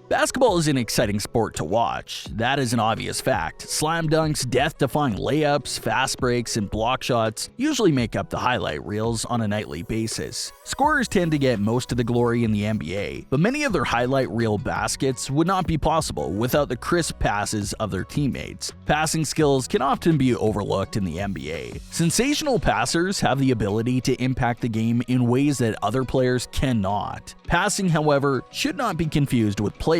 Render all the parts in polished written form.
Basketball is an exciting sport to watch. That is an obvious fact. Slam dunks, death-defying layups, fast breaks, and block shots usually make up the highlight reels on a nightly basis. Scorers tend to get most of the glory in the NBA, but many of their highlight reel baskets would not be possible without the crisp passes of their teammates. Passing skills can often be overlooked in the NBA. Sensational passers have the ability to impact the game in ways that other players cannot. Passing, however, should not be confused with playmaking.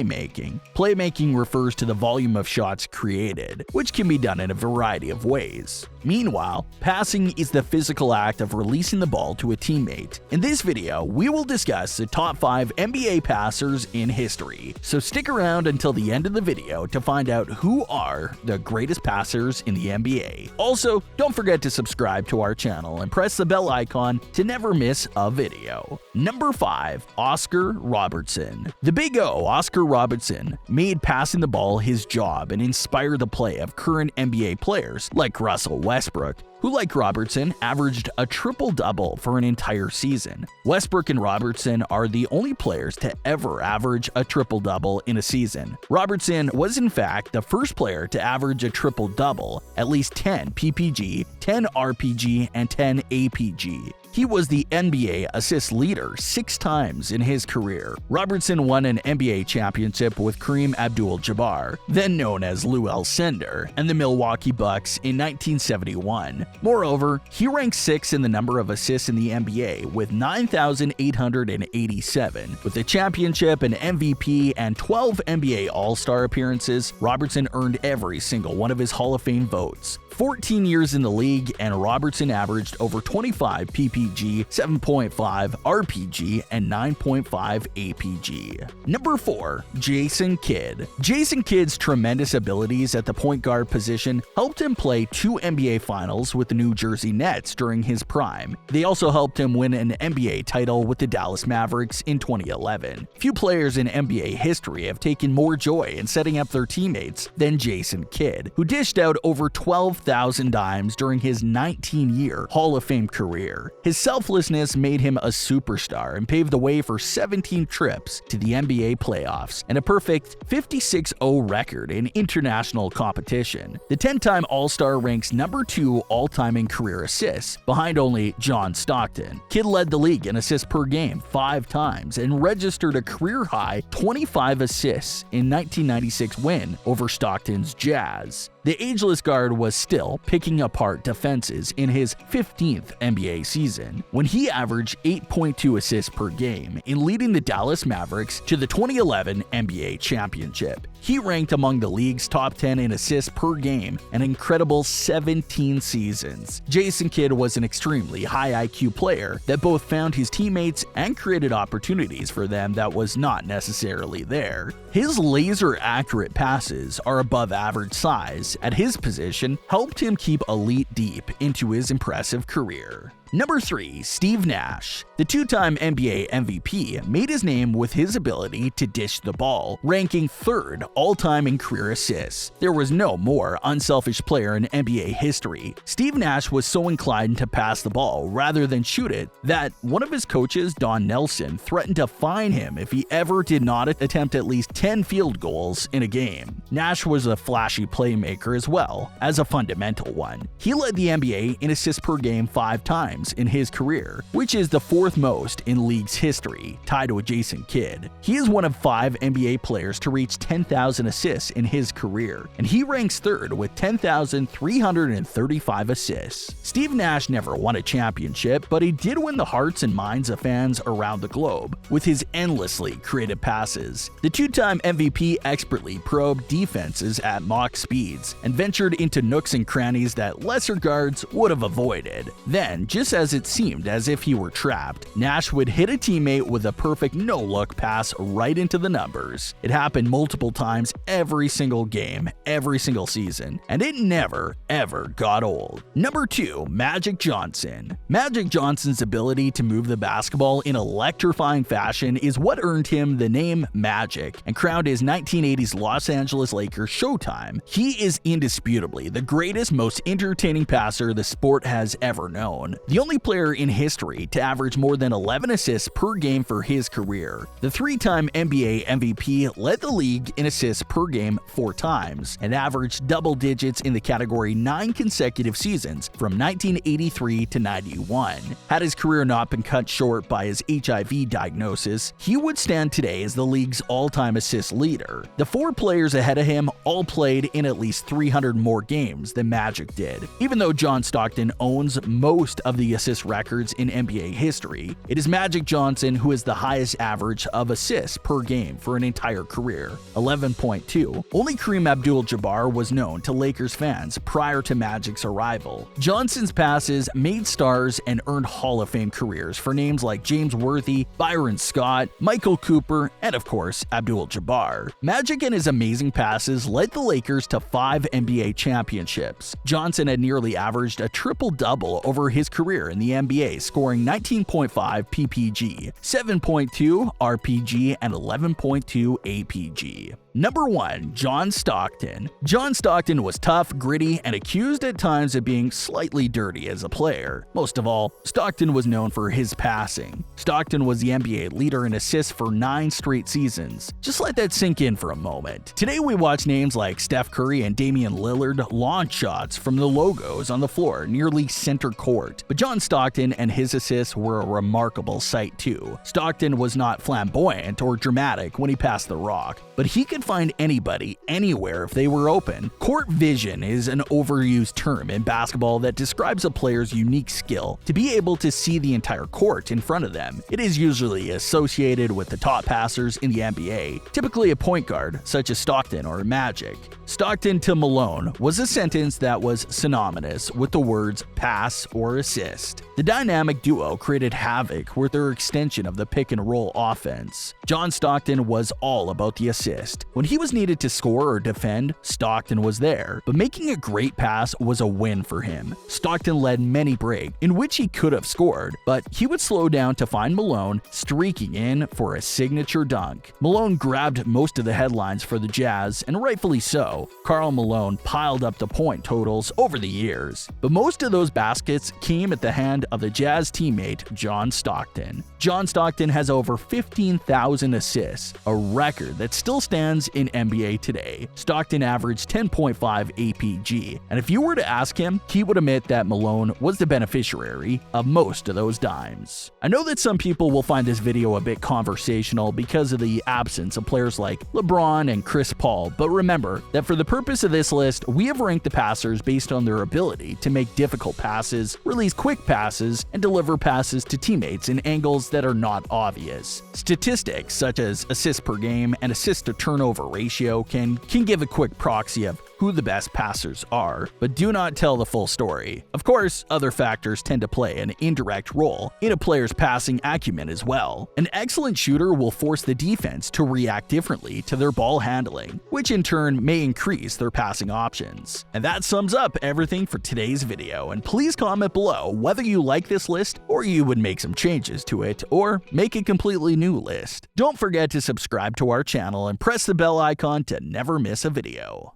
Playmaking refers to the volume of shots created, which can be done in a variety of ways. Meanwhile, passing is the physical act of releasing the ball to a teammate. In this video, we will discuss the top 5 NBA passers in history, so stick around until the end of the video to find out who are the greatest passers in the NBA. Also, don't forget to subscribe to our channel and press the bell icon to never miss a video. Number 5. Oscar Robertson. The Big O, Oscar Robertson, made passing the ball his job and inspired the play of current NBA players like Russell Westbrook, who, like Robertson, averaged a triple-double for an entire season. Westbrook and Robertson are the only players to ever average a triple-double in a season. Robertson was in fact the first player to average a triple-double, at least 10 PPG, 10 RPG, and 10 APG. He was the NBA assist leader 6 times in his career. Robertson won an NBA championship with Kareem Abdul-Jabbar, then known as Lou Alcindor, and the Milwaukee Bucks in 1971. Moreover, he ranked 6th in the number of assists in the NBA with 9,887. With the championship, an MVP, and 12 NBA All-Star appearances, Robertson earned every single one of his Hall of Fame votes. 14 years in the league, and Robertson averaged over 25 PPG, 7.5 RPG, and 9.5 APG. Number 4. Jason Kidd. Jason Kidd's tremendous abilities at the point guard position helped him play 2 NBA Finals with the New Jersey Nets during his prime. They also helped him win an NBA title with the Dallas Mavericks in 2011. Few players in NBA history have taken more joy in setting up their teammates than Jason Kidd, who dished out over 12,000 dimes during his 19-year Hall of Fame career. His selflessness made him a superstar and paved the way for 17 trips to the NBA playoffs and a perfect 56-0 record in international competition. The 10-time All-Star ranks number 2 all-time in career assists, behind only John Stockton. Kidd led the league in assists per game 5 times and registered a career-high 25 assists in 1996 win over Stockton's Jazz. The ageless guard was still picking apart defenses in his 15th NBA season, when he averaged 8.2 assists per game in leading the Dallas Mavericks to the 2011 NBA championship. He ranked among the league's top 10 in assists per game an incredible 17 seasons. Jason Kidd was an extremely high IQ player that both found his teammates and created opportunities for them that was not necessarily there. His laser-accurate passes are above average size at his position helped him keep elite deep into his impressive career. Number 3. Steve Nash. The 2-time NBA MVP made his name with his ability to dish the ball, ranking 3rd all-time in career assists. There was no more unselfish player in NBA history. Steve Nash was so inclined to pass the ball rather than shoot it that one of his coaches, Don Nelson, threatened to fine him if he ever did not attempt at least 10 field goals in a game. Nash was a flashy playmaker as well as a fundamental one. He led the NBA in assists per game 5 times in his career, which is the 4th most in league's history, tied with Jason Kidd. He is one of 5 NBA players to reach 10,000 assists in his career, and he ranks 3rd with 10,335 assists. Steve Nash never won a championship, but he did win the hearts and minds of fans around the globe with his endlessly creative passes. The 2-time MVP expertly probed defenses at mock speeds and ventured into nooks and crannies that lesser guards would have avoided. Then, just as it seemed as if he were trapped, Nash would hit a teammate with a perfect no-look pass right into the numbers. It happened multiple times every single game, every single season, and it never, ever got old. Number 2. Magic Johnson. Magic Johnson's ability to move the basketball in electrifying fashion is what earned him the name Magic and crowned his 1980s Los Angeles Lakers Showtime. He is indisputably the greatest, most entertaining passer the sport has ever known. The the only player in history to average more than 11 assists per game for his career. The three-time NBA MVP led the league in assists per game 4 times and averaged double digits in the category 9 consecutive seasons from 1983 to 91. Had his career not been cut short by his HIV diagnosis, he would stand today as the league's all-time assist leader. The 4 players ahead of him all played in at least 300 more games than Magic did. Even though John Stockton owns most of the assist records in NBA history, it is Magic Johnson who has the highest average of assists per game for an entire career, 11.2. Only Kareem Abdul-Jabbar was known to Lakers fans prior to Magic's arrival. Johnson's passes made stars and earned Hall of Fame careers for names like James Worthy, Byron Scott, Michael Cooper, and of course, Abdul-Jabbar. Magic and his amazing passes led the Lakers to 5 NBA championships. Johnson had nearly averaged a triple-double over his career in the NBA, scoring 19.5 PPG, 7.2 RPG, and 11.2 APG. Number 1. John Stockton. John Stockton was tough, gritty, and accused at times of being slightly dirty as a player. Most of all, Stockton was known for his passing. Stockton was the NBA leader in assists for 9 straight seasons. Just let that sink in for a moment. Today we watch names like Steph Curry and Damian Lillard launch shots from the logos on the floor nearly center court. But John Stockton and his assists were a remarkable sight too. Stockton was not flamboyant or dramatic when he passed the rock, but he could find anybody, anywhere if they were open. Court vision is an overused term in basketball that describes a player's unique skill to be able to see the entire court in front of them. It is usually associated with the top passers in the NBA, typically a point guard such as Stockton or Magic. Stockton to Malone was a sentence that was synonymous with the words pass or assist. The dynamic duo created havoc with their extension of the pick-and-roll offense. John Stockton was all about the assist. When he was needed to score or defend, Stockton was there, but making a great pass was a win for him. Stockton led many breaks in which he could have scored, but he would slow down to find Malone streaking in for a signature dunk. Malone grabbed most of the headlines for the Jazz, and rightfully so. Karl Malone piled up the point totals over the years, but most of those baskets came at the hand of the Jazz teammate John Stockton. John Stockton has over 15,000 assists, a record that still stands in NBA today. Stockton averaged 10.5 APG, and if you were to ask him, he would admit that Malone was the beneficiary of most of those dimes. I know that some people will find this video a bit conversational because of the absence of players like LeBron and Chris Paul, but remember that for the purpose of this list, we have ranked the passers based on their ability to make difficult passes, release quick passes, and deliver passes to teammates in angles that are not obvious. Statistics such as assists per game and assist to turnover ratio can give a quick proxy of who the best passers are, but do not tell the full story. Of course, other factors tend to play an indirect role in a player's passing acumen as well. An excellent shooter will force the defense to react differently to their ball handling, which in turn may increase their passing options. And that sums up everything for today's video, and please comment below whether you like this list or you would make some changes to it or make a completely new list. Don't forget to subscribe to our channel and press the bell icon to never miss a video.